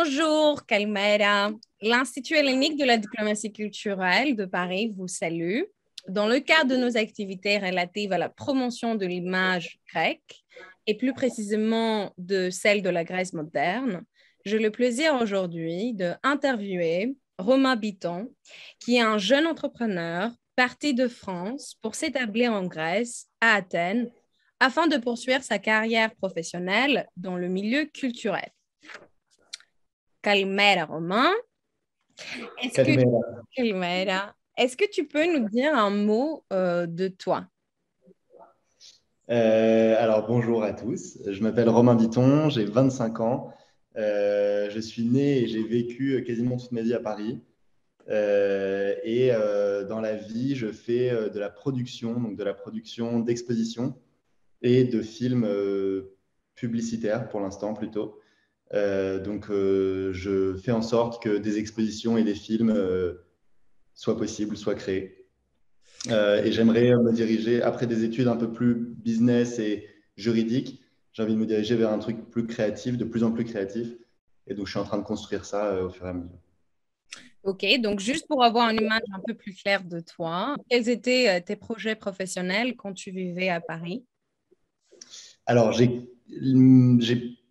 Bonjour, Kalmera. L'Institut hellénique de la diplomatie culturelle de Paris vous salue. Dans le cadre de nos activités relatives à la promotion de l'image grecque, et plus précisément de celle de la Grèce moderne, j'ai le plaisir aujourd'hui d'interviewer Romain Bitton, qui est un jeune entrepreneur parti de France pour s'établir en Grèce, à Athènes, afin de poursuivre sa carrière professionnelle dans le milieu culturel. Kalmera, Romain. Calimera. Kalmera. Est-ce que tu peux nous dire un mot de toi? Alors, bonjour à tous. Je m'appelle Romain Bitton, j'ai 25 ans. Je suis né et j'ai vécu quasiment toute ma vie à Paris. Dans la vie, je fais de la production, donc de la production d'expositions et de films publicitaires pour l'instant plutôt. Je fais en sorte que des expositions et des films soient possibles, soient créés. Et j'aimerais me diriger, après des études un peu plus business et juridiques, j'ai envie de me diriger vers un truc plus créatif, de plus en plus créatif. Et donc, je suis en train de construire ça au fur et à mesure. Ok, donc juste pour avoir une image un peu plus claire de toi, quels étaient tes projets professionnels quand tu vivais à Paris? Alors, j'ai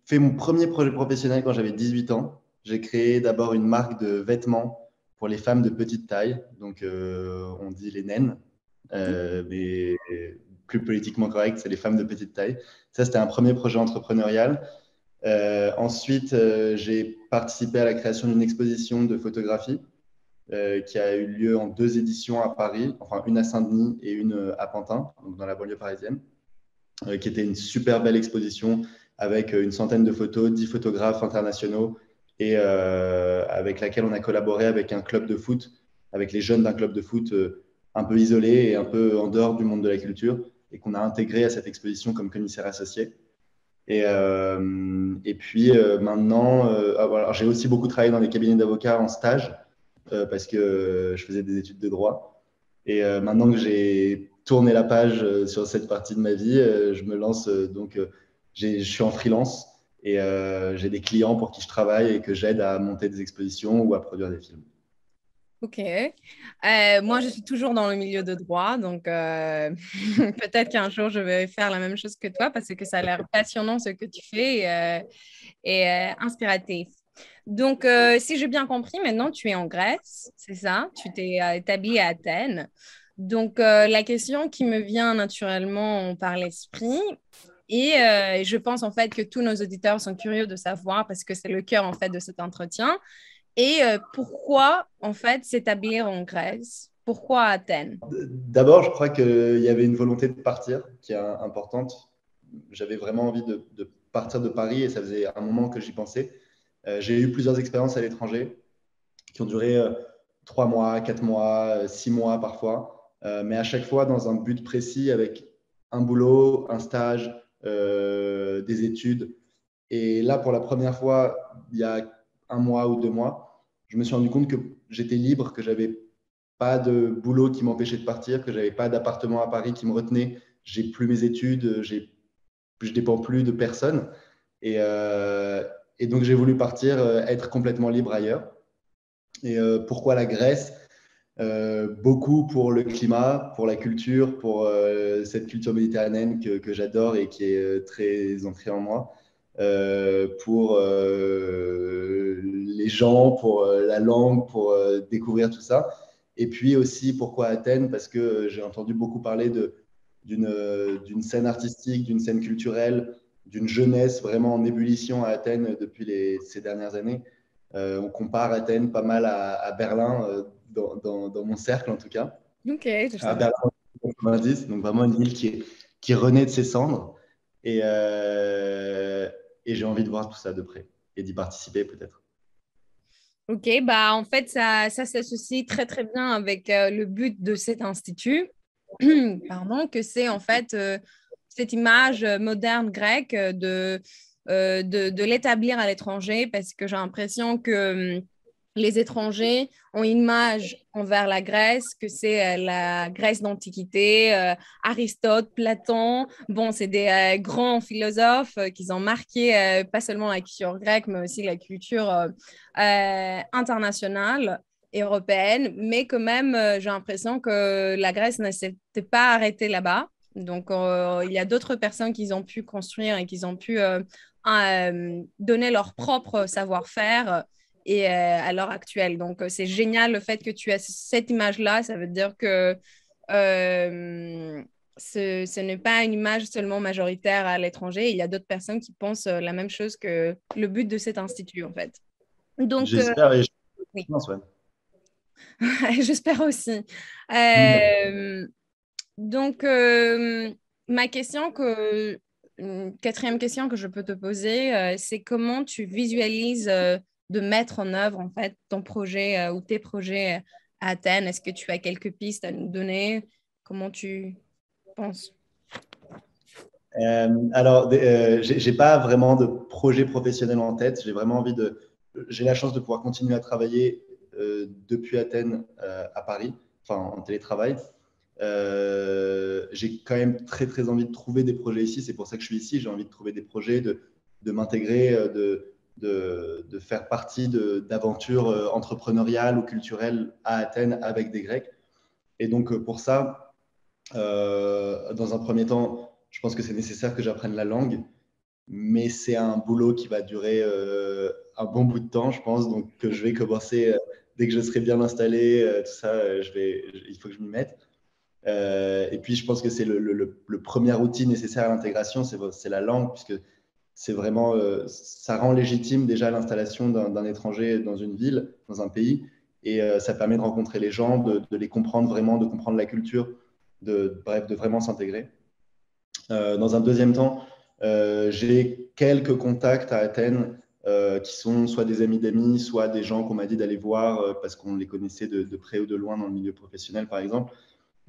fait mon premier projet professionnel quand j'avais 18 ans. J'ai créé d'abord une marque de vêtements pour les femmes de petite taille. Donc, on dit les naines. Mais plus politiquement correct, c'est les femmes de petite taille. Ça, c'était un premier projet entrepreneurial. Ensuite, j'ai participé à la création d'une exposition de photographie qui a eu lieu en 2 éditions à Paris, enfin une à Saint-Denis et une à Pantin, donc dans la banlieue parisienne, qui était une super belle exposition avec une centaine de photos, 10 photographes internationaux et avec laquelle on a collaboré avec un club de foot, avec les jeunes d'un club de foot un peu isolé et un peu en dehors du monde de la culture et qu'on a intégré à cette exposition comme commissaire associé. Et puis maintenant, alors, j'ai aussi beaucoup travaillé dans les cabinets d'avocats en stage parce que je faisais des études de droit. Et maintenant que j'ai tourné la page sur cette partie de ma vie, je me lance je suis en freelance et j'ai des clients pour qui je travaille et que j'aide à monter des expositions ou à produire des films. Ok. Moi, je suis toujours dans le milieu de droit, donc peut-être qu'un jour, je vais faire la même chose que toi parce que ça a l'air passionnant ce que tu fais et inspiratif. Donc, si j'ai bien compris, maintenant, tu es en Grèce, c'est ça? Tu t'es établi à Athènes. Donc, la question qui me vient naturellement par l'esprit, et je pense en fait que tous nos auditeurs sont curieux de savoir parce que c'est le cœur en fait de cet entretien. Et pourquoi, en fait, s'établir en Grèce? Pourquoi Athènes? D'abord, je crois qu'il y avait une volonté de partir qui est importante. J'avais vraiment envie de partir de Paris et ça faisait un moment que j'y pensais. J'ai eu plusieurs expériences à l'étranger qui ont duré 3 mois, 4 mois, 6 mois parfois, mais à chaque fois dans un but précis avec un boulot, un stage, des études. Et là, pour la première fois, il y a 1 mois ou 2 mois, je me suis rendu compte que j'étais libre, que j'avais pas de boulot qui m'empêchait de partir, que j'avais pas d'appartement à Paris qui me retenait. J'ai plus mes études, je dépends plus de personne. Et, euh, et donc, j'ai voulu partir, être complètement libre ailleurs. Et pourquoi la Grèce? Beaucoup pour le climat, pour la culture, pour cette culture méditerranéenne que j'adore et qui est très ancrée en moi, pour les gens, pour la langue, pour découvrir tout ça. Et puis aussi, pourquoi Athènes? Parce que j'ai entendu beaucoup parler d'une scène artistique, d'une scène culturelle, d'une jeunesse vraiment en ébullition à Athènes depuis ces dernières années. On compare Athènes pas mal à Berlin, dans mon cercle en tout cas, Ok, je à savais. Berlin en 90, donc vraiment une ville qui renaît de ses cendres. Et, euh, et j'ai envie de voir tout ça de près et d'y participer peut-être. Ok, bah en fait, ça s'associe très très bien avec le but de cet institut, pardon, que c'est en fait cette image moderne grecque de l'établir à l'étranger, parce que j'ai l'impression que les étrangers ont une image envers la Grèce, que c'est la Grèce d'Antiquité, Aristote, Platon. Bon, c'est des grands philosophes qui ont marqué pas seulement la culture grecque, mais aussi la culture internationale et européenne. Mais quand même, j'ai l'impression que la Grèce ne s'était pas arrêtée là-bas. Donc, il y a d'autres personnes qui ont pu construire et qui ont pu donner leur propre savoir-faire et à l'heure actuelle. Donc, c'est génial le fait que tu as cette image-là. Ça veut dire que ce n'est pas une image seulement majoritaire à l'étranger. Il y a d'autres personnes qui pensent la même chose que le but de cet institut, en fait. Donc, J'espère et je oui, pense, ouais. j'espère aussi. Mm. Euh, donc, ma question quatrième question que je peux te poser, c'est comment tu visualises de mettre en œuvre en fait ton projet ou tes projets à Athènes? Est-ce que tu as quelques pistes à nous donner? Comment tu penses? Alors, j'ai pas vraiment de projet professionnel en tête. J'ai la chance de pouvoir continuer à travailler depuis Athènes à Paris, enfin en télétravail. J'ai quand même très très envie de trouver des projets ici. C'est pour ça que je suis ici. J'ai envie de trouver des projets, de m'intégrer, de faire partie d'aventures entrepreneuriales ou culturelles à Athènes avec des Grecs. Et donc pour ça, dans un premier temps, je pense que c'est nécessaire que j'apprenne la langue, mais c'est un boulot qui va durer un bon bout de temps, je pense. Donc, que je vais commencer dès que je serai bien installé, tout ça, il faut que je m'y mette. Et puis, je pense que c'est le premier outil nécessaire à l'intégration, c'est la langue, puisque c'est vraiment, ça rend légitime déjà l'installation d'un étranger dans une ville, dans un pays, et ça permet de rencontrer les gens, de les comprendre vraiment, de comprendre la culture, bref, de vraiment s'intégrer. Dans un deuxième temps, j'ai quelques contacts à Athènes qui sont soit des amis d'amis, soit des gens qu'on m'a dit d'aller voir parce qu'on les connaissait de près ou de loin dans le milieu professionnel, par exemple.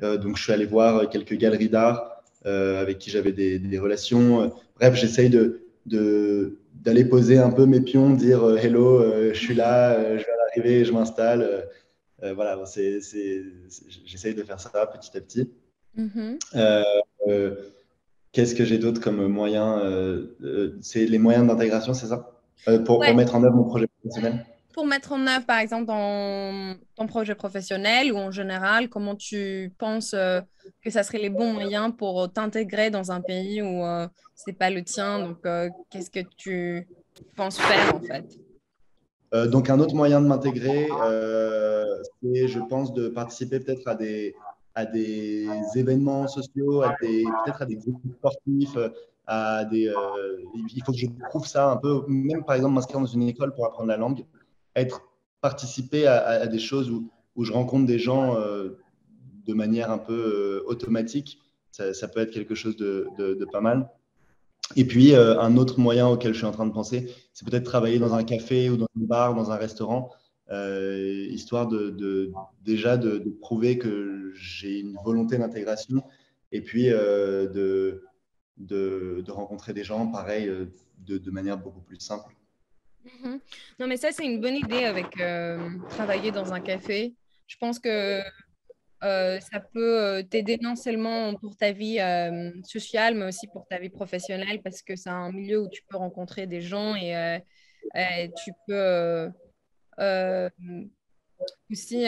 Donc, je suis allé voir quelques galeries d'art avec qui j'avais des relations. Bref, j'essaye d'aller poser un peu mes pions, dire hello, je suis là, je viens d'arriver, je m'installe. Voilà, j'essaye de faire ça petit à petit. Mhm. Euh, euh, Qu'est-ce que j'ai d'autre comme moyen c'est les moyens d'intégration, c'est ça? Pour Ouais, mettre en œuvre mon projet professionnel? pour mettre en œuvre, par exemple, dans ton projet professionnel ou en général, comment tu penses que ça serait les bons moyens pour t'intégrer dans un pays où c'est pas le tien? Donc, qu'est-ce que tu penses faire en fait? Donc, un autre moyen de m'intégrer, c'est, je pense, de participer peut-être à des événements sociaux, peut-être à des groupes sportifs, il faut que je trouve ça un peu, même par exemple m'inscrire dans une école pour apprendre la langue, participer à des choses où je rencontre des gens de manière un peu automatique, ça peut être quelque chose de pas mal. Et puis, un autre moyen auquel je suis en train de penser, c'est peut-être travailler dans un café ou dans un bar, dans un restaurant, histoire déjà de prouver que j'ai une volonté d'intégration et puis de rencontrer des gens, pareil, de manière beaucoup plus simple. Mhm. Non, mais ça, c'est une bonne idée avec travailler dans un café. Je pense que ça peut t'aider non seulement pour ta vie sociale, mais aussi pour ta vie professionnelle, parce que c'est un milieu où tu peux rencontrer des gens et tu peux euh, aussi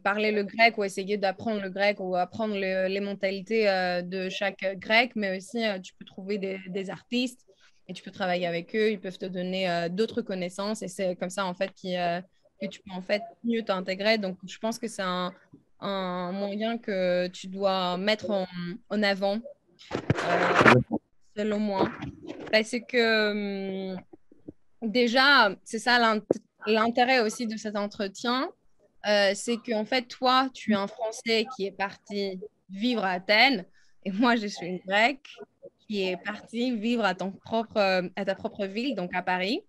parler le grec ou essayer d'apprendre le grec ou apprendre les mentalités de chaque grec, mais aussi tu peux trouver des artistes et tu peux travailler avec eux, ils peuvent te donner d'autres connaissances et c'est comme ça en fait que tu peux en fait mieux t'intégrer. Donc je pense que c'est un moyen que tu dois mettre en avant, euh, selon moi, parce que déjà, c'est ça l'intérêt aussi de cet entretien, c'est qu'en fait, toi, tu es un Français qui est parti vivre à Athènes et moi, je suis une Grecque qui est partie vivre à ta propre ville, donc à Paris.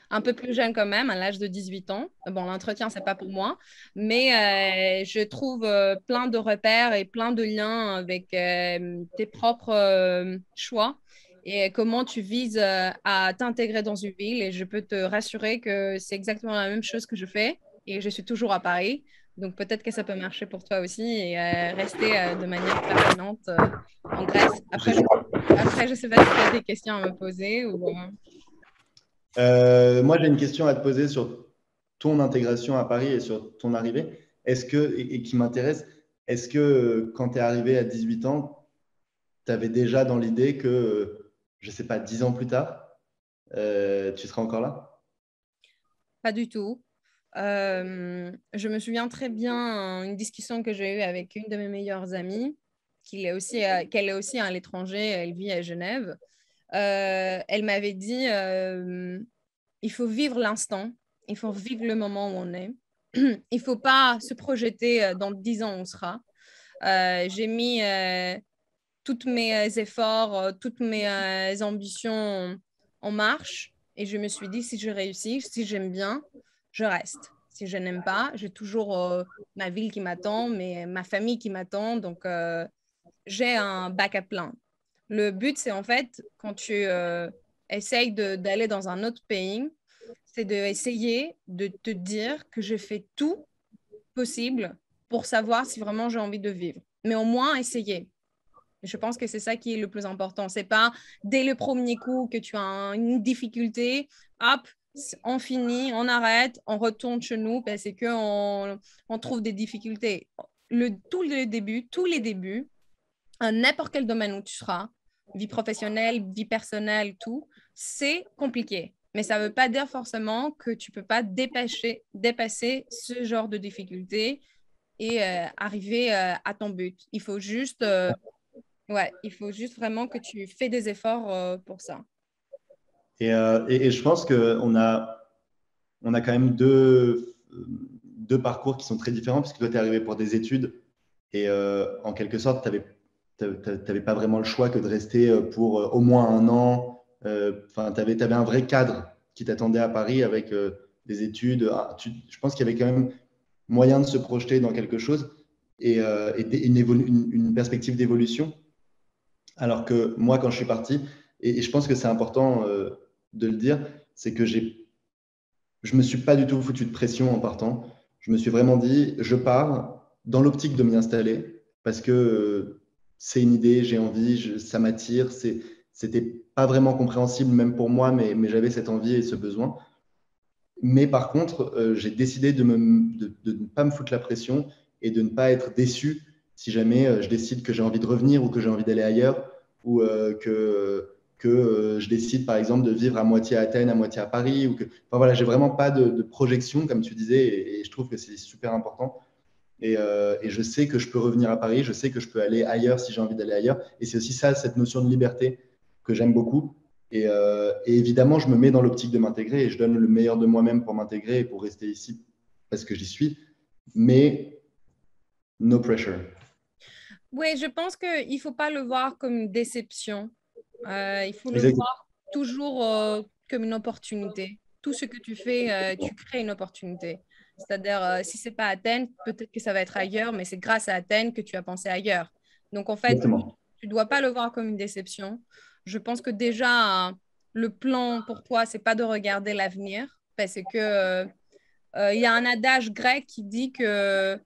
Un peu plus jeune quand même, à l'âge de 18 ans. Bon, l'entretien, c'est pas pour moi, mais je trouve plein de repères et plein de liens avec tes propres choix. et comment tu vises à t'intégrer dans une ville. Et je peux te rassurer que c'est exactement la même chose que je fais et je suis toujours à Paris. Donc peut-être que ça peut marcher pour toi aussi et rester de manière permanente en Grèce. Après, je sais pas si tu as des questions à me poser ou... Moi, j'ai une question à te poser sur ton intégration à Paris et sur ton arrivée. Est-ce que, et qui m'intéresse, est-ce que quand tu es arrivé à 18 ans, tu avais déjà dans l'idée que, je ne sais pas, 10 ans plus tard, tu seras encore là? Pas du tout. Je me souviens très bien une discussion que j'ai eue avec une de mes meilleures amies, qu'elle est aussi à l'étranger, elle vit à Genève. Elle m'avait dit, il faut vivre l'instant, il faut vivre le moment où on est. Il ne faut pas se projeter dans 10 ans où on sera. J'ai mis tous mes efforts, toutes mes ambitions en marche. Et je me suis dit, si je réussis, si j'aime bien, je reste. Si je n'aime pas, j'ai toujours ma ville qui m'attend, ma famille qui m'attend. Donc, j'ai un backup plan. Le but, c'est en fait, quand tu essayes d'aller dans un autre pays, c'est d'essayer de te dire que je fais tout possible pour savoir si vraiment j'ai envie de vivre. Mais au moins, essayer. Je pense que c'est ça qui est le plus important. C'est pas dès le premier coup que tu as une difficulté, hop, on finit, on arrête, on retourne chez nous parce qu'on on trouve des difficultés. Tous les débuts, à n'importe quel domaine où tu seras, vie professionnelle, vie personnelle, tout, c'est compliqué. Mais ça ne veut pas dire forcément que tu ne peux pas dépasser ce genre de difficultés et arriver à ton but. Il faut juste vraiment que tu fais des efforts pour ça. Et je pense on a quand même deux parcours qui sont très différents, puisque toi, tu es arrivé pour des études et en quelque sorte, tu n'avais pas vraiment le choix que de rester pour au moins un an. Enfin, tu avais un vrai cadre qui t'attendait à Paris avec des études. Je pense qu'il y avait quand même moyen de se projeter dans quelque chose et une perspective d'évolution. Alors que moi, quand je suis parti, et je pense que c'est important de le dire, c'est que je me suis pas du tout foutu de pression en partant. Je me suis vraiment dit, je pars dans l'optique de m'y installer parce que c'est une idée, j'ai envie, ça m'attire. C'était pas vraiment compréhensible même pour moi, mais j'avais cette envie et ce besoin. Mais par contre, j'ai décidé de ne pas me foutre la pression et de ne pas être déçu si jamais je décide que j'ai envie de revenir ou que j'ai envie d'aller ailleurs ou que je décide par exemple de vivre à moitié à Athènes, à moitié à Paris. Enfin voilà, j'ai vraiment pas de projection, comme tu disais, et je trouve que c'est super important. Et je sais que je peux revenir à Paris, je sais que je peux aller ailleurs si j'ai envie d'aller ailleurs. Et c'est aussi ça, cette notion de liberté que j'aime beaucoup. Et évidemment, je me mets dans l'optique de m'intégrer et je donne le meilleur de moi-même pour m'intégrer et pour rester ici parce que j'y suis. Mais no pressure. Oui, je pense qu'il ne faut pas le voir comme une déception. Il faut le Exactement. voir toujours comme une opportunité. Tout ce que tu fais, tu crées une opportunité. C'est-à-dire, si ce n'est pas Athènes, peut-être que ça va être ailleurs, mais c'est grâce à Athènes que tu as pensé ailleurs. Donc, en fait, Exactement. tu ne dois pas le voir comme une déception. Je pense que déjà, le plan pour toi, c'est pas de regarder l'avenir, parce que il y a un adage grec qui dit que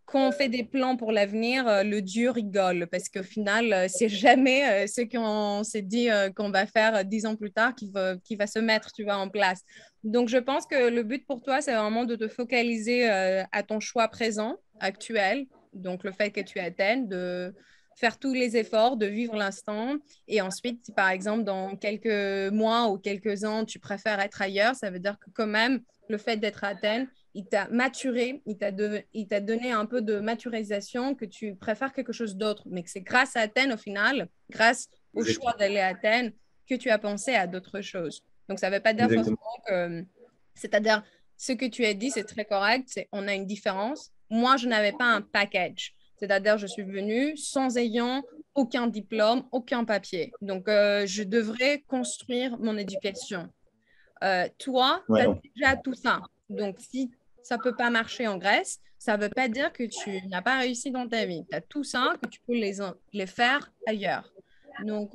quand on fait des plans pour l'avenir, le Dieu rigole parce qu'au final, c'est jamais ce qu'on s'est dit qu'on va faire 10 ans plus tard qui va se mettre, tu vois, en place. Donc, je pense que le but pour toi, c'est vraiment de te focaliser à ton choix présent, actuel. Donc, le fait que tu atteignes, de faire tous les efforts, de vivre l'instant. Et ensuite, si par exemple, dans quelques mois ou quelques ans, tu préfères être ailleurs, ça veut dire que quand même, le fait d'être à Athènes, il t'a maturé, il t'a donné un peu de maturisation, que tu préfères quelque chose d'autre, mais que c'est grâce à Athènes au final, grâce au choix Exactement. d'aller à Athènes, que tu as pensé à d'autres choses. Donc ça ne veut pas dire forcément Exactement. que, c'est-à-dire, ce que tu as dit, c'est très correct, on a une différence. Moi, je n'avais pas un package, c'est-à-dire je suis venue sans ayant aucun diplôme, aucun papier. Donc, je devrais construire mon éducation. Toi, tu Ouais, as déjà tout ça. Donc, si ça ne peut pas marcher en Grèce, ça ne veut pas dire que tu n'as pas réussi dans ta vie. Tu as tout ça, que tu peux les faire ailleurs. Donc,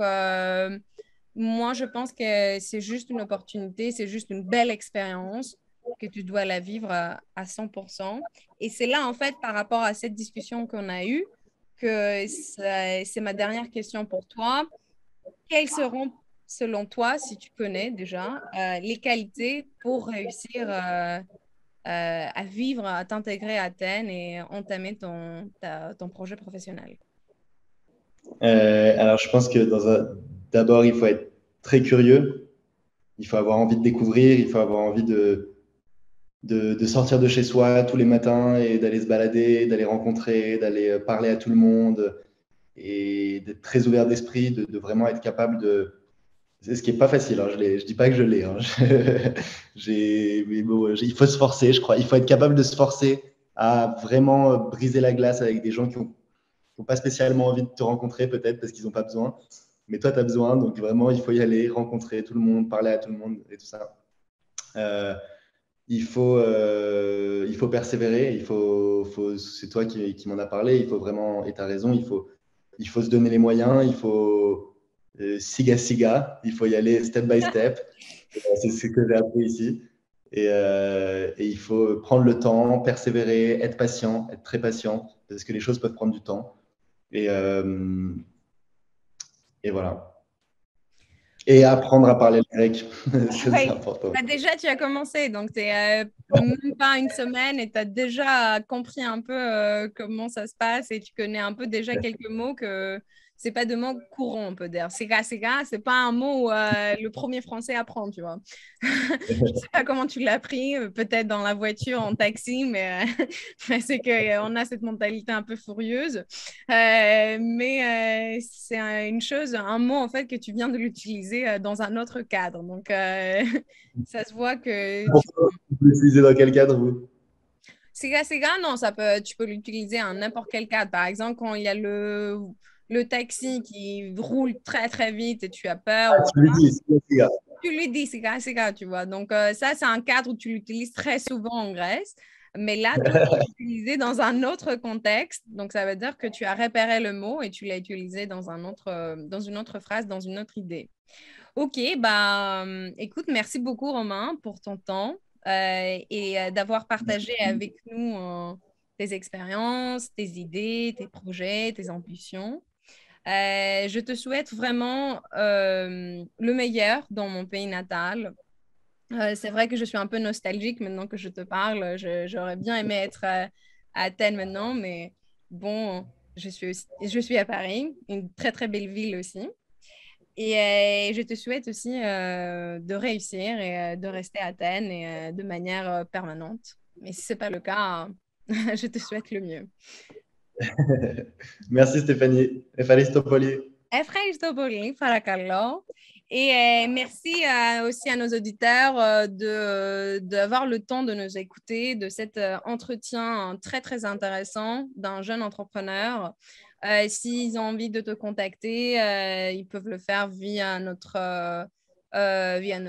moi, je pense que c'est juste une opportunité, c'est juste une belle expérience que tu dois la vivre à 100%. Et c'est là, en fait, par rapport à cette discussion qu'on a eue, que c'est ma dernière question pour toi. Quelles seront, selon toi, si tu connais déjà, les qualités pour réussir à vivre, à t'intégrer à Athènes et entamer ton projet professionnel? Alors, je pense que d'abord, il faut être très curieux. Il faut avoir envie de découvrir. Il faut avoir envie de sortir de chez soi tous les matins et d'aller se balader, d'aller rencontrer, d'aller parler à tout le monde et d'être très ouvert d'esprit, de vraiment être capable de. C'est ce qui n'est pas facile. Hein. Je dis pas que je l'ai. Hein. Mais bon, il faut se forcer, je crois. Il faut être capable de se forcer à vraiment briser la glace avec des gens qui n'ont pas spécialement envie de te rencontrer, peut-être parce qu'ils n'ont pas besoin. Mais toi, tu as besoin. Donc vraiment, il faut y aller, rencontrer tout le monde, parler à tout le monde et tout ça. Euh, il faut persévérer. C'est toi qui m'en as parlé. Il faut vraiment, et tu as raison, il faut se donner les moyens. Il faut siga siga. Il faut y aller step by step. C'est ce que j'ai appris ici. Et il faut prendre le temps, persévérer, être patient, être très patient, parce que les choses peuvent prendre du temps. Et, euh, et voilà. Et apprendre à parler le grec, c'est Oui, important. bah déjà, tu as commencé, donc tu n'es même pas une semaine et tu as déjà compris un peu comment ça se passe et tu connais un peu déjà quelques mots que c'est pas de mots courants, on peut dire. Sega, c'est pas un mot où le premier français apprend, tu vois. Je sais pas comment tu l'as pris, peut-être dans la voiture, en taxi, mais c'est qu'on a cette mentalité un peu furieuse. Mais c'est une chose, un mot en fait que tu viens de l'utiliser dans un autre cadre. Donc, ça se voit que tu... Vous l'utilisez dans quel cadre, vous? Sega, non, tu peux l'utiliser en n'importe quel cadre. Par exemple, quand il y a le taxi qui roule très très vite et tu as peur, Ah, tu le dis, c'est gars. tu lui dis Sega, tu vois. Donc, ça, c'est un cadre où tu l'utilises très souvent en Grèce. Mais là, toi, tu l'as utilisé dans un autre contexte. Donc, ça veut dire que tu as repéré le mot et tu l'as utilisé dans dans une autre phrase, dans une autre idée. Ok, bah, écoute, merci beaucoup, Romain, pour ton temps et d'avoir partagé avec nous tes expériences, tes idées, tes projets, tes ambitions. Je te souhaite vraiment le meilleur dans mon pays natal. C'est vrai que je suis un peu nostalgique maintenant que je te parle. J'aurais bien aimé être à Athènes maintenant, mais bon, je suis à Paris, une très très belle ville aussi. Et je te souhaite aussi de réussir et de rester à Athènes et, de manière permanente. Mais si ce n'est pas le cas, je te souhaite le mieux. Merci Stéphanie. Efalistopoli. Ευχαριστώ πολύ, παρακαλώ. Et merci aussi à nos auditeurs d'avoir le temps de nous écouter, de cet entretien très, très intéressant d'un jeune entrepreneur. S'ils ont envie de te contacter, ils peuvent le faire via notre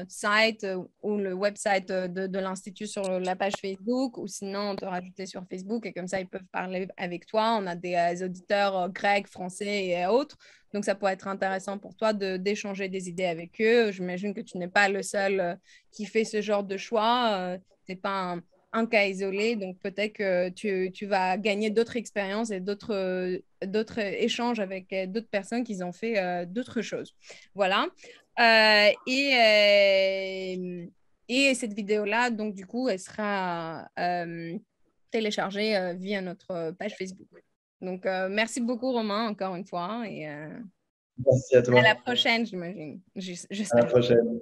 site ou le website de l'Institut sur la page Facebook ou sinon on te rajouter sur Facebook et comme ça ils peuvent parler avec toi. On a des auditeurs grecs, français et autres. Donc, ça pourrait être intéressant pour toi d'échanger des idées avec eux. J'imagine que tu n'es pas le seul qui fait ce genre de choix. Ce n'est pas un cas isolé. Donc, peut-être que tu vas gagner d'autres expériences et d'autres échanges avec d'autres personnes qui ont fait d'autres choses. Voilà. Et cette vidéo-là, donc, du coup, elle sera téléchargée via notre page Facebook. Donc, merci beaucoup, Romain, encore une fois. Et Merci à à la toi. prochaine, j'imagine. À la J'espère. prochaine.